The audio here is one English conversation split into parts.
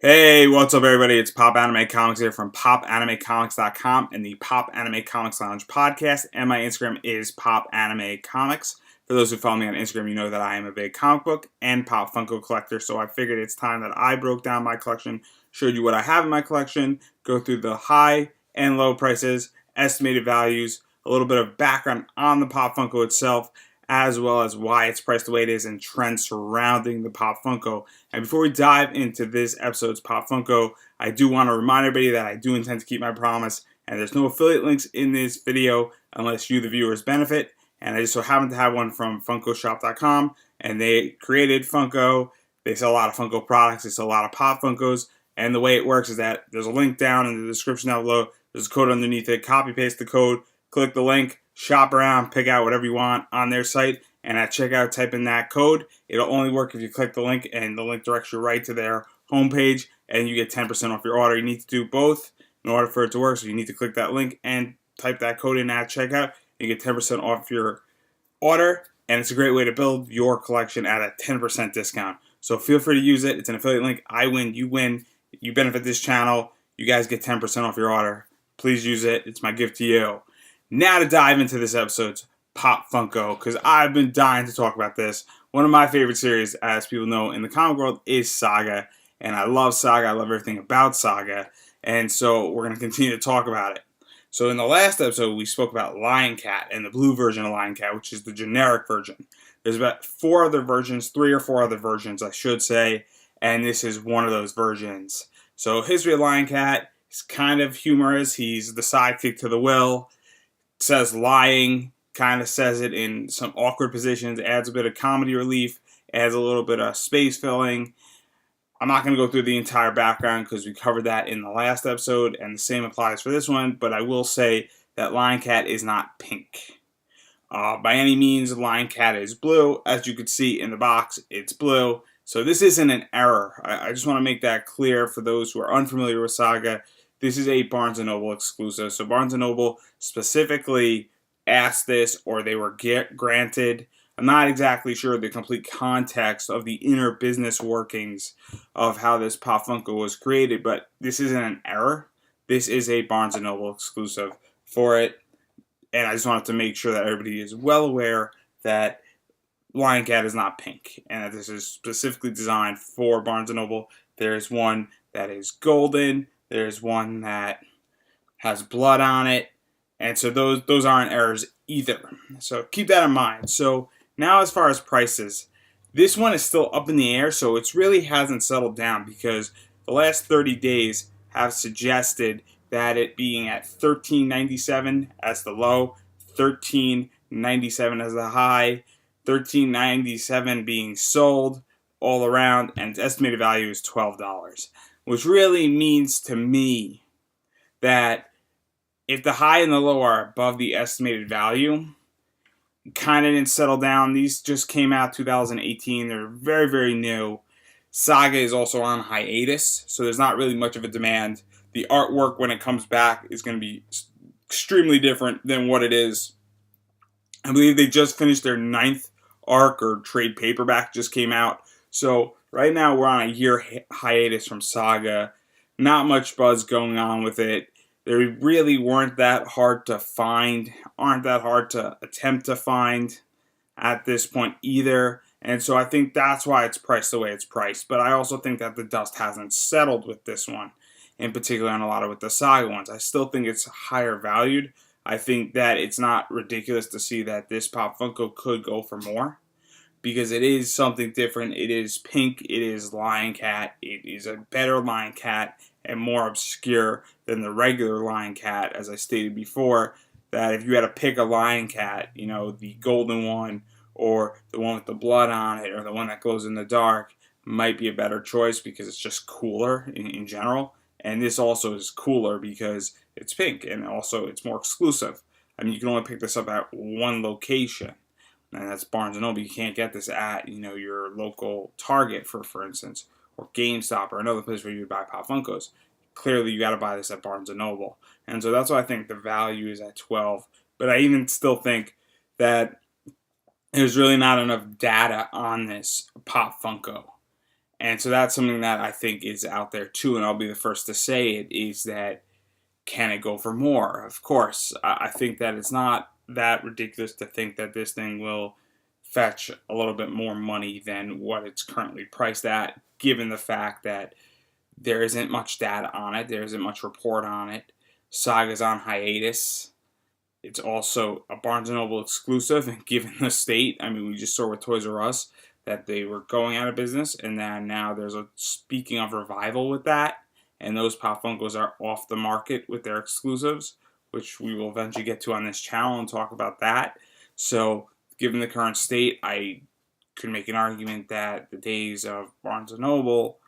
Hey, what's up, everybody? It's Pop Anime Comics here from PopAnimeComics.com and the Pop Anime Comics Lounge podcast. And my Instagram is Pop Anime Comics. For those who follow me on Instagram, you know that I am a big comic book and Pop Funko collector. So I figured it's time that I broke down my collection, showed you what I have in my collection, go through the high and low prices, estimated values, a little bit of background on the Pop Funko itself, as well as why it's priced the way it is and trends surrounding the Pop Funko. And before we dive into this episode's Pop Funko, I do want to remind everybody that I do intend to keep my promise, and there's no affiliate links in this video unless you, the viewers, benefit. And I just so happen to have one from FunkoShop.com, and they created Funko. They sell a lot of Funko products. They sell a lot of Pop Funkos. And the way it works is that there's a link down in the description down below. There's a code underneath it. Copy paste the code. Click the link. Shop around. Pick out whatever you want on their site. And at checkout, type in that code. It'll only work if you click the link, and the link directs you right to their homepage, and you get 10% off your order. You need to do both in order for it to work. So you need to click that link and type that code in at checkout. You get 10% off your order, and it's a great way to build your collection at a 10% discount. So feel free to use it. It's an affiliate link. I win, you win. You benefit this channel. You guys get 10% off your order. Please use it. It's my gift to you. Now to dive into this episode's Pop Funko, because I've been dying to talk about this. One of my favorite series, as people know in the comic world, is Saga, and I love Saga. I love everything about Saga, and so we're going to continue to talk about it. So in the last episode, we spoke about Lion Cat and the blue version of Lion Cat, which is the generic version. There's about 3 or 4 other versions, I should say, and this is one of those versions. So history of Lion Cat is kind of humorous. He's the sidekick to the Will, says lying, kind of says it in some awkward positions, adds a bit of comedy relief, adds a little bit of space filling. I'm not going to go through the entire background because we covered that in the last episode, and the same applies for this one, but I will say that Lion Cat is not pink. By any means, Lion Cat is blue. As you can see in the box, it's blue. So this isn't an error. I just want to make that clear for those who are unfamiliar with Saga. This is a Barnes & Noble exclusive. So Barnes & Noble specifically asked this, or they were granted. I'm not exactly sure the complete context of the inner business workings of how this Pop Funko was created, but this isn't an error. This is a Barnes & Noble exclusive for it, and I just wanted to make sure that everybody is well aware that Lion Cat is not pink, and that this is specifically designed for Barnes & Noble. There's one that is golden. There's one that has blood on it. And so those aren't errors either. So keep that in mind. So now as far as prices, this one is still up in the air, so it really hasn't settled down because the last 30 days have suggested that it being at $13.97 as the low, $13.97 as the high, $13.97 being sold all around, and its estimated value is $12, which really means to me that if the high and the low are above the estimated value, kind of didn't settle down. These just came out 2018. They're very, very new. Saga is also on hiatus, so there's not really much of a demand. The artwork, when it comes back, is going to be extremely different than what it is. I believe they just finished their 9th arc, or trade paperback just came out. So right now we're on a year hiatus from Saga. Not much buzz going on with it. They really weren't that hard to find, aren't that hard to attempt to find at this point either. And so I think that's why it's priced the way it's priced. But I also think that the dust hasn't settled with this one, in particular, and a lot of with the Saga ones. I still think it's higher valued. I think that it's not ridiculous to see that this Pop Funko could go for more, because it is something different. It is pink. It is Lion Cat. It is a better Lion Cat and more obscure than the regular Lion Cat, as I stated before, that if you had to pick a Lion Cat, you know, the golden one or the one with the blood on it or the one that glows in the dark might be a better choice because it's just cooler in general. And this also is cooler because it's pink, and also it's more exclusive. I mean, you can only pick this up at one location, and that's Barnes & Noble. You can't get this at, you know, your local Target, for instance, or GameStop, or another place where you would buy Pop Funkos. Clearly, you got to buy this at Barnes & Noble. And so that's why I think the value is at $12. But I even still think that there's really not enough data on this Pop Funko. And so that's something that I think is out there too, and I'll be the first to say it, is that can it go for more? Of course. I think that it's not that ridiculous to think that this thing will fetch a little bit more money than what it's currently priced at, given the fact that there isn't much data on it, there isn't much report on it. Saga's on hiatus. It's also a Barnes& and Noble exclusive, and given the state, I mean, we just saw with Toys R Us that they were going out of business, and then now there's a speaking of revival with that, and those Pop Funkos are off the market with their exclusives, which we will eventually get to on this channel and talk about that. So, given the current state, I could make an argument that the days of Barnes& and Noble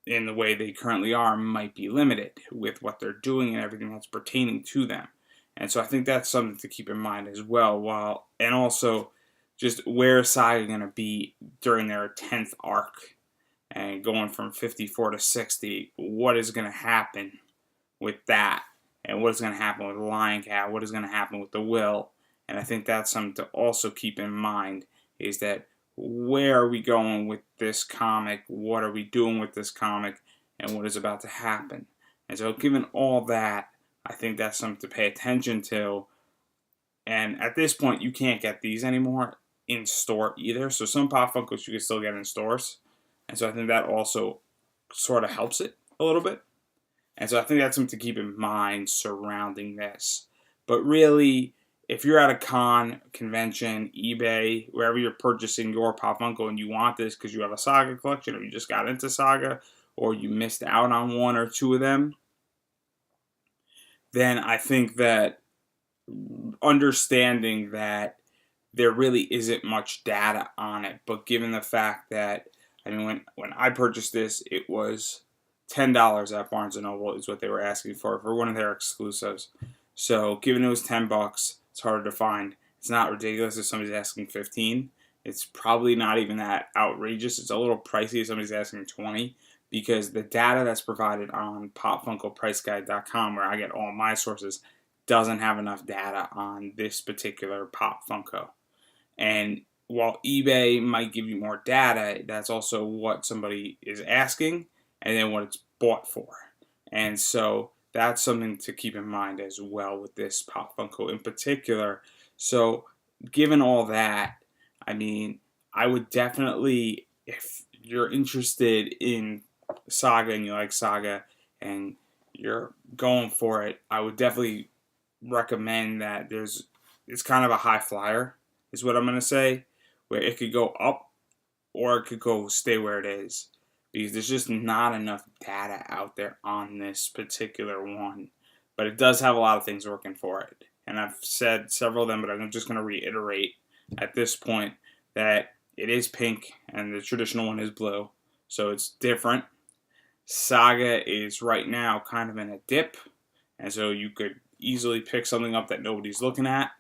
in the way they currently are might be limited with what they're doing and everything that's pertaining to them. And so I think that's something to keep in mind as well. And also, just where is Saga going to be during their 10th arc and going from 54 to 60? What is going to happen with that? And what is going to happen with Lion Cat? What is going to happen with the Will? And I think that's something to also keep in mind, is that where are we going with this comic? What are we doing with this comic? And what is about to happen? And so given all that, I think that's something to pay attention to. And at this point, you can't get these anymore in store either. So some Pop Funkos you can still get in stores. And so I think that also sort of helps it a little bit. And so I think that's something to keep in mind surrounding this. But really, if you're at a con, convention, eBay, wherever you're purchasing your Pop Funko and you want this because you have a Saga collection, or you just got into Saga, or you missed out on one or two of them, then I think that understanding that there really isn't much data on it, but given the fact that, I mean, when I purchased this, it was $10 at Barnes & Noble is what they were asking for one of their exclusives. So given it was $10, it's harder to find. It's not ridiculous if somebody's asking $15. It's probably not even that outrageous. It's a little pricey if somebody's asking $20, because the data that's provided on PopFunkoPriceGuide.com, where I get all my sources, doesn't have enough data on this particular Pop Funko. And while eBay might give you more data, that's also what somebody is asking and then what it's bought for. And so that's something to keep in mind as well with this Pop Funko in particular. So given all that, I mean, I would definitely, if you're interested in Saga and you like Saga and you're going for it, I would definitely recommend that it's kind of a high flyer, is what I'm going to say, where it could go up or it could go stay where it is, because there's just not enough data out there on this particular one. But it does have a lot of things working for it. And I've said several of them, but I'm just going to reiterate at this point that it is pink and the traditional one is blue. So it's different. Saga is right now kind of in a dip, and so you could easily pick something up that nobody's looking at.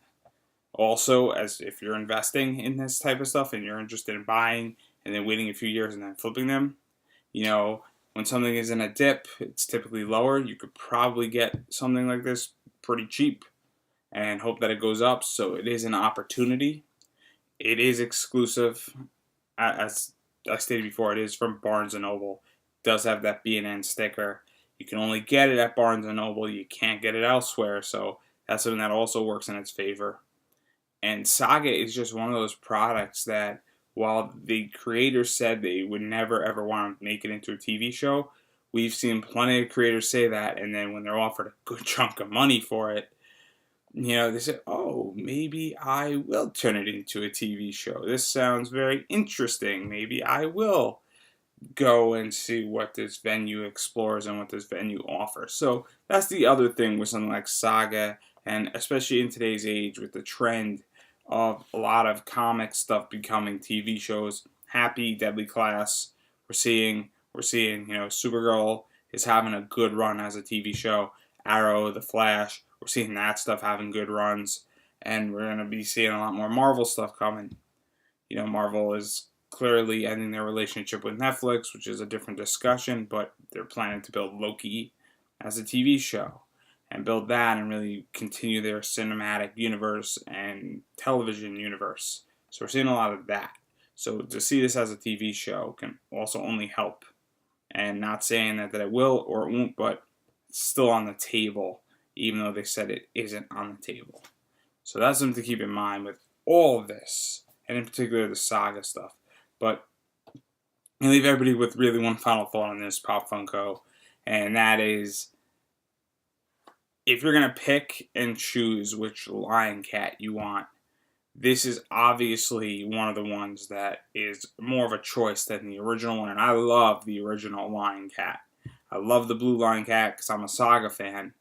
Also, as if you're investing in this type of stuff and you're interested in buying and then waiting a few years and then flipping them, you know, when something is in a dip, it's typically lower. You could probably get something like this pretty cheap and hope that it goes up. So it is an opportunity. It is exclusive. As I stated before, it is from Barnes & Noble. It does have that B&N sticker. You can only get it at Barnes & Noble. You can't get it elsewhere. So that's something that also works in its favor. And Saga is just one of those products that, while the creators said they would never ever want to make it into a TV show, we've seen plenty of creators say that, and then when they're offered a good chunk of money for it, you know, they say, oh, maybe I will turn it into a TV show. This sounds very interesting. Maybe I will go and see what this venue explores and what this venue offers. So that's the other thing with something like Saga, and especially in today's age with the trend of a lot of comic stuff becoming TV shows. Happy, Deadly Class. We're seeing, you know, Supergirl is having a good run as a TV show. Arrow, The Flash, we're seeing that stuff having good runs. And we're going to be seeing a lot more Marvel stuff coming. You know, Marvel is clearly ending their relationship with Netflix, which is a different discussion, but they're planning to build Loki as a TV show and build that and really continue their cinematic universe and television universe. So we're seeing a lot of that. So to see this as a TV show can also only help. And not saying that it will or it won't, but it's still on the table, even though they said it isn't on the table. So that's something to keep in mind with all of this, and in particular the Saga stuff. But I leave everybody with really one final thought on this Pop Funko, and that is, if you're going to pick and choose which lion cat you want, this is obviously one of the ones that is more of a choice than the original one, and I love the original lion cat. I love the blue lion cat because I'm a Saga fan,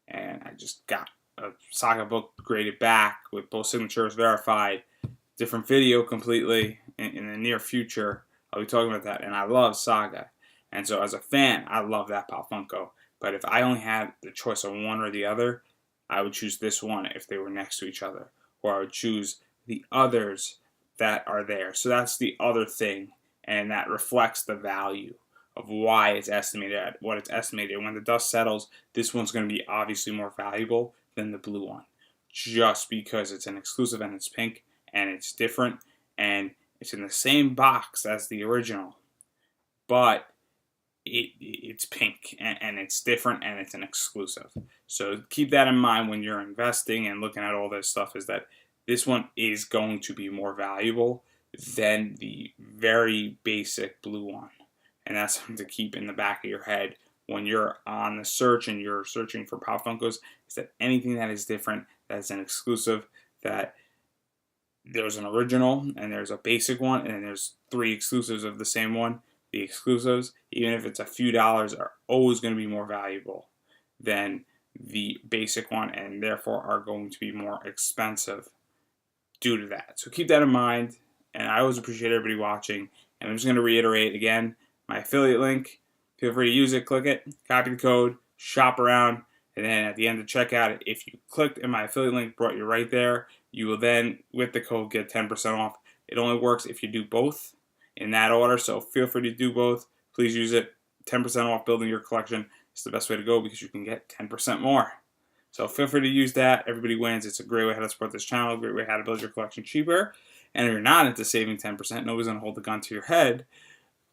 and I just got a Saga book graded back with both signatures verified, different video completely in the near future. I'll be talking about that, and I love Saga. And so as a fan, I love that Pop Funko. But if I only had the choice of one or the other, I would choose this one if they were next to each other. Or I would choose the others that are there. So that's the other thing, and that reflects the value of why it's estimated at what it's estimated. When the dust settles, this one's going to be obviously more valuable than the blue one, just because it's an exclusive and it's pink and it's different and it's in the same box as the original, but it's pink and it's different and it's an exclusive. So keep that in mind when you're investing and looking at all this stuff, is that this one is going to be more valuable than the very basic blue one. And that's something to keep in the back of your head when you're on the search and you're searching for Pop Funkos, is that anything that is different, that's an exclusive, that there's an original and there's a basic one and there's 3 exclusives of the same one. The exclusives, even if it's a few dollars, are always going to be more valuable than the basic one, and therefore are going to be more expensive due to that. So keep that in mind, and I always appreciate everybody watching. And I'm just going to reiterate again, my affiliate link, feel free to use it, click it, copy the code, shop around, and then at the end of checkout, if you clicked and my affiliate link brought you right there, you will then, with the code, get 10% off. It only works if you do both in that order, so feel free to do both. Please use it. 10% off building your collection is the best way to go because you can get 10% more. So feel free to use that. Everybody wins. It's a great way how to support this channel, a great way how to build your collection cheaper. And if you're not into saving 10%, nobody's going to hold the gun to your head.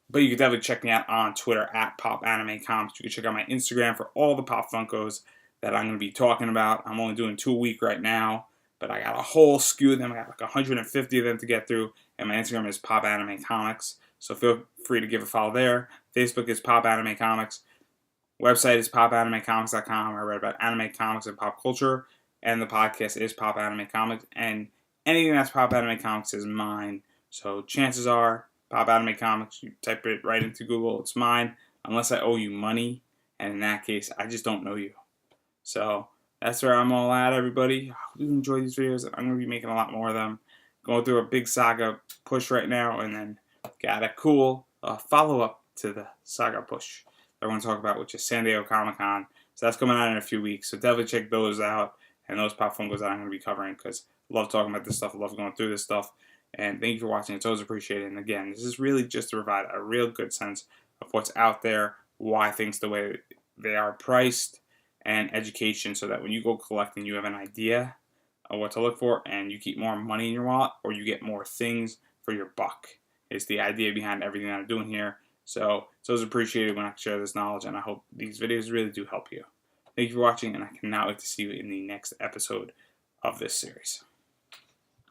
But you can definitely check me out on Twitter at PopAnimeComics. You can check out my Instagram for all the Pop Funkos that I'm going to be talking about. I'm only doing 2 a week right now, but I got a whole skew of them. I got like 150 of them to get through, and my Instagram is PopAnimeComics. So feel free to give a follow there. Facebook is PopAnimeComics. Website is PopAnimeComics.com. I write about anime, comics, and pop culture, and the podcast is Pop Anime Comics, and anything that's Pop Anime Comics is mine. So chances are, Pop Anime Comics, you type it right into Google, it's mine, unless I owe you money, and in that case, I just don't know you. So that's where I'm all at, everybody. I hope you enjoy these videos. I'm going to be making a lot more of them. Going through a big Saga push right now, and then got a cool follow-up to the Saga push that I want to talk about, which is San Diego Comic-Con. So that's coming out in a few weeks. So definitely check those out and those Pop Funkos that I'm going to be covering, because I love talking about this stuff. I love going through this stuff. And thank you for watching. It's always appreciated. And again, this is really just to provide a real good sense of what's out there, why things the way they are priced, and education, so that when you go collecting, you have an idea of what to look for, and you keep more money in your wallet, or you get more things for your buck. It's the idea behind everything that I'm doing here. So it's always appreciated when I share this knowledge, and I hope these videos really do help you. Thank you for watching, and I cannot wait to see you in the next episode of this series.